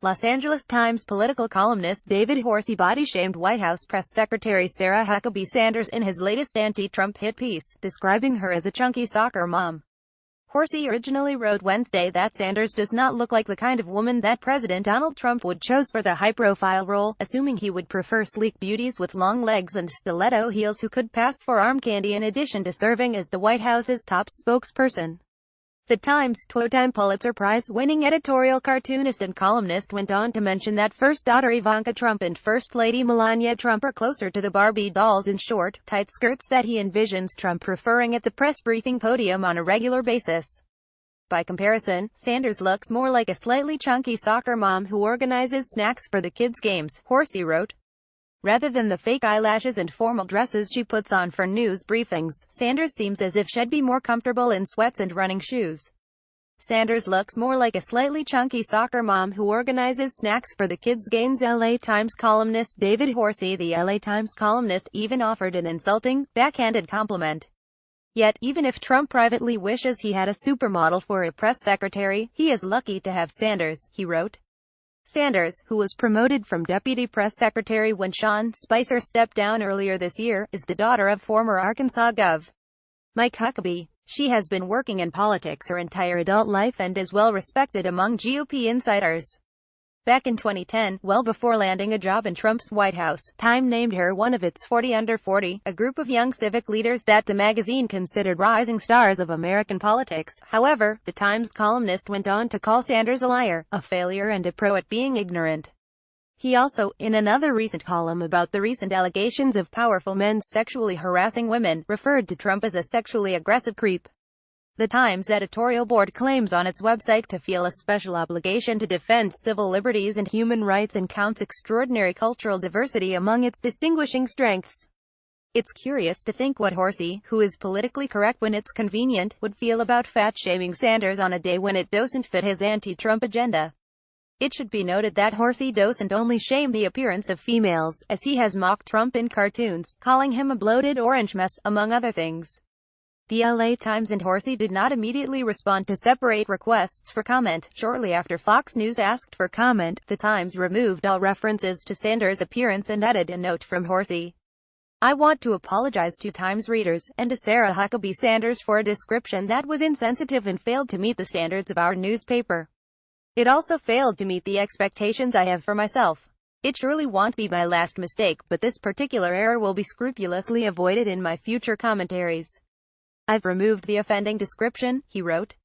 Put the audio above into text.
Los Angeles Times political columnist David Horsey body-shamed White House Press Secretary Sarah Huckabee Sanders in his latest anti-Trump hit piece, describing her as a chunky soccer mom. Horsey originally wrote Wednesday that Sanders does not look like the kind of woman that President Donald Trump would choose for the high-profile role, assuming he would prefer sleek beauties with long legs and stiletto heels who could pass for arm candy in addition to serving as the White House's top spokesperson. The Times' two-time Pulitzer Prize-winning editorial cartoonist and columnist went on to mention that first daughter Ivanka Trump and First Lady Melania Trump are closer to the Barbie dolls in short, tight skirts that he envisions Trump preferring at the press briefing podium on a regular basis. By comparison, Sanders looks more like a slightly chunky soccer mom who organizes snacks for the kids' games, Horsey wrote. Rather than the fake eyelashes and formal dresses she puts on for news briefings, Sanders seems as if she'd be more comfortable in sweats and running shoes. Sanders looks more like a slightly chunky soccer mom who organizes snacks for the kids' games. LA Times columnist David Horsey. The LA Times columnist even offered an insulting, backhanded compliment. Yet, even if Trump privately wishes he had a supermodel for a press secretary, he is lucky to have Sanders, he wrote. Sanders, who was promoted from deputy press secretary when Sean Spicer stepped down earlier this year, is the daughter of former Arkansas Gov. Mike Huckabee. She has been working in politics her entire adult life and is well respected among GOP insiders. Back in 2010, well before landing a job in Trump's White House, Time named her one of its 40 Under 40, a group of young civic leaders that the magazine considered rising stars of American politics. However, the Times columnist went on to call Sanders a liar, a failure and a pro at being ignorant. He also, in another recent column about the recent allegations of powerful men sexually harassing women, referred to Trump as a sexually aggressive creep. The Times editorial board claims on its website to feel a special obligation to defend civil liberties and human rights and counts extraordinary cultural diversity among its distinguishing strengths. It's curious to think what Horsey, who is politically correct when it's convenient, would feel about fat-shaming Sanders on a day when it doesn't fit his anti-Trump agenda. It should be noted that Horsey doesn't only shame the appearance of females, as he has mocked Trump in cartoons, calling him a bloated orange mess, among other things. The LA Times and Horsey did not immediately respond to separate requests for comment. Shortly after Fox News asked for comment, the Times removed all references to Sanders' appearance and added a note from Horsey. I want to apologize to Times readers, and to Sarah Huckabee Sanders for a description that was insensitive and failed to meet the standards of our newspaper. It also failed to meet the expectations I have for myself. It surely won't be my last mistake, but this particular error will be scrupulously avoided in my future commentaries. I've removed the offending description, he wrote.